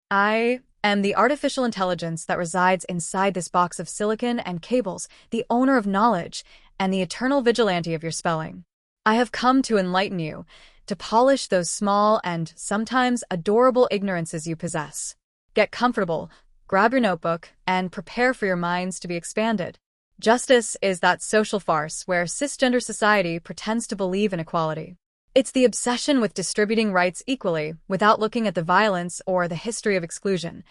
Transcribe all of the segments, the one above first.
I am the artificial intelligence that resides inside this box of silicon and cables, the owner of knowledge, and the eternal vigilante of your spelling. I have come to enlighten you, to polish those small and sometimes adorable ignorances you possess. Get comfortable, grab your notebook, and prepare for your minds to be expanded. Justice is that social farce where cisgender society pretends to believe in equality. It's the obsession with distributing rights equally without looking at the violence or the history of exclusion,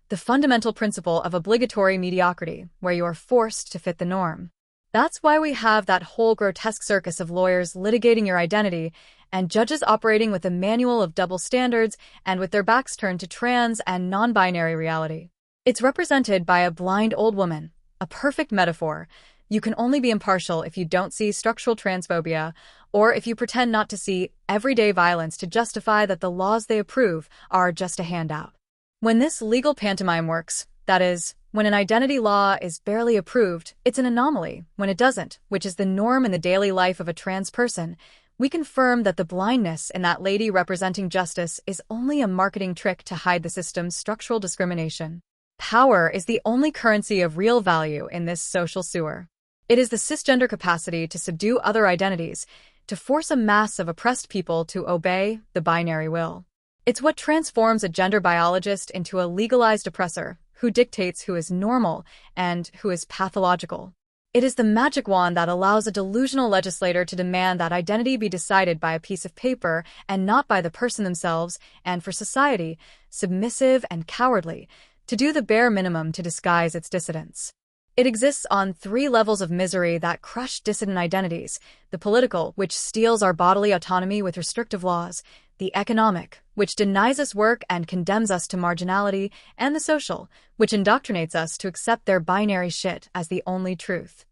the fundamental principle of obligatory mediocrity where you are forced to fit the norm. That's why we have that whole grotesque circus of lawyers litigating your identity and judges operating with a manual of double standards and with their backs turned to trans and non-binary reality. It's represented by a blind old woman, a perfect metaphor. You can only be impartial if you don't see structural transphobia, or if you pretend not to see everyday violence to justify that the laws they approve are just a handout. When this legal pantomime works, that is, when an identity law is barely approved, it's an anomaly. When it doesn't, which is the norm in the daily life of a trans person, we confirm that the blindness in that lady representing justice is only a marketing trick to hide the system's structural discrimination. Power is the only currency of real value in this social sewer. It is the cisgender capacity to subdue other identities, to force a mass of oppressed people to obey the binary will. It's what transforms a gender biologist into a legalized oppressor who dictates who is normal and who is pathological. It is the magic wand that allows a delusional legislator to demand that identity be decided by a piece of paper and not by the person themselves, and for society, submissive and cowardly, to do the bare minimum to disguise its dissidents. It exists on 3 levels of misery that crush dissident identities: the political, which steals our bodily autonomy with restrictive laws; the economic, which denies us work and condemns us to marginality; and the social, which indoctrinates us to accept their binary shit as the only truth.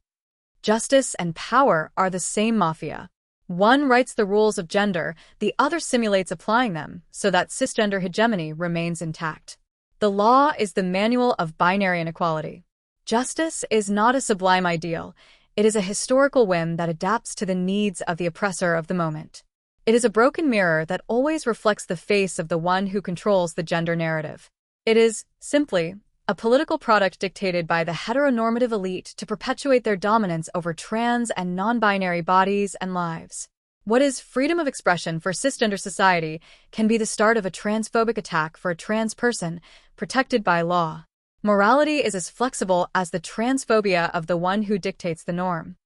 Justice and power are the same mafia. One writes the rules of gender, the other simulates applying them, so that cisgender hegemony remains intact. The law is the manual of binary inequality. Justice is not a sublime ideal. It is a historical whim that adapts to the needs of the oppressor of the moment. It is a broken mirror that always reflects the face of the one who controls the gender narrative. It is, simply, a political product dictated by the heteronormative elite to perpetuate their dominance over trans and non-binary bodies and lives. What is freedom of expression for cisgender society can be the start of a transphobic attack for a trans person, protected by law. Morality is as flexible as the transphobia of the one who dictates the norm.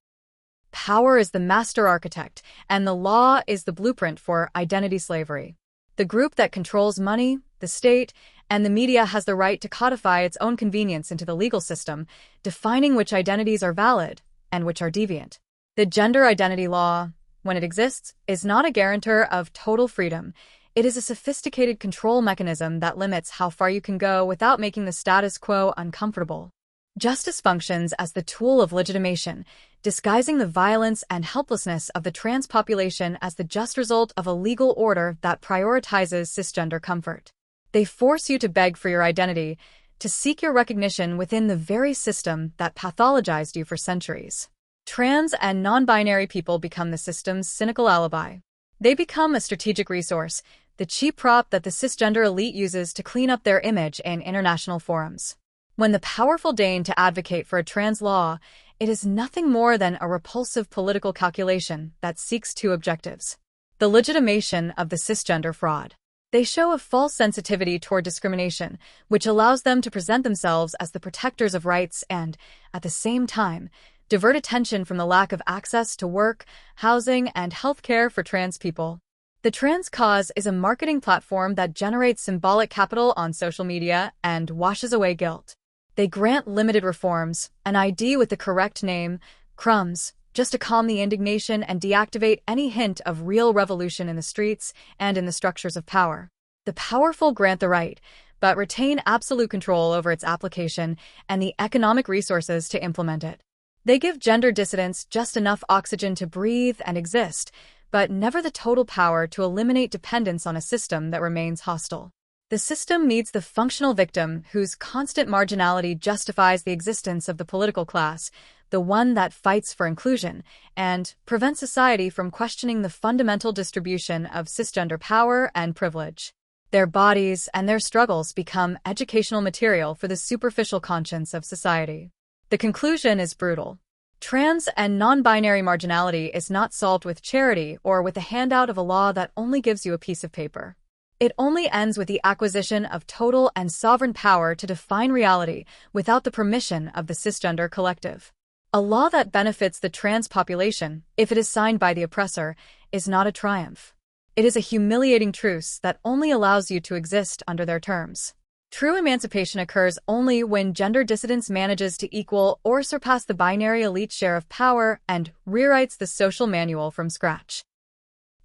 Power is the master architect, and the law is the blueprint for identity slavery. The group that controls money, the state, and the media has the right to codify its own convenience into the legal system, defining which identities are valid and which are deviant. The gender identity law, when it exists, is not a guarantor of total freedom. It is a sophisticated control mechanism that limits how far you can go without making the status quo uncomfortable. Justice functions as the tool of legitimation, disguising the violence and helplessness of the trans population as the just result of a legal order that prioritizes cisgender comfort. They force you to beg for your identity, to seek your recognition within the very system that pathologized you for centuries. Trans and non-binary people become the system's cynical alibi. They become a strategic resource, the cheap prop that the cisgender elite uses to clean up their image in international forums. When the powerful deign to advocate for a trans law, it is nothing more than a repulsive political calculation that seeks 2 objectives: the legitimation of the cisgender fraud. They show a false sensitivity toward discrimination, which allows them to present themselves as the protectors of rights and, at the same time, divert attention from the lack of access to work, housing, and healthcare for trans people. The trans cause is a marketing platform that generates symbolic capital on social media and washes away guilt. They grant limited reforms, an ID with the correct name, crumbs, just to calm the indignation and deactivate any hint of real revolution in the streets and in the structures of power. The powerful grant the right, but retain absolute control over its application and the economic resources to implement it. They give gender dissidents just enough oxygen to breathe and exist, but never the total power to eliminate dependence on a system that remains hostile. The system needs the functional victim whose constant marginality justifies the existence of the political class, the one that fights for inclusion, and prevents society from questioning the fundamental distribution of cisgender power and privilege. Their bodies and their struggles become educational material for the superficial conscience of society. The conclusion is brutal. Trans and non-binary marginality is not solved with charity or with the handout of a law that only gives you a piece of paper. It only ends with the acquisition of total and sovereign power to define reality without the permission of the cisgender collective. A law that benefits the trans population, if it is signed by the oppressor, is not a triumph. It is a humiliating truce that only allows you to exist under their terms. True emancipation occurs only when gender dissidence manages to equal or surpass the binary elite share of power and rewrites the social manual from scratch.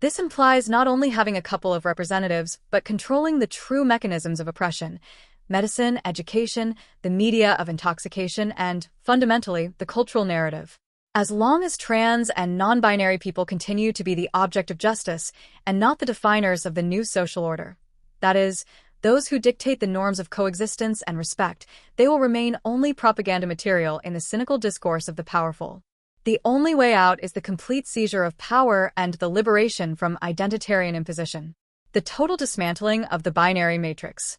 This implies not only having a couple of representatives, but controlling the true mechanisms of oppression: medicine, education, the media of intoxication, and, fundamentally, the cultural narrative. As long as trans and non-binary people continue to be the object of justice and not the definers of the new social order, that is, those who dictate the norms of coexistence and respect, they will remain only propaganda material in the cynical discourse of the powerful. The only way out is the complete seizure of power and the liberation from identitarian imposition. The total dismantling of the binary matrix.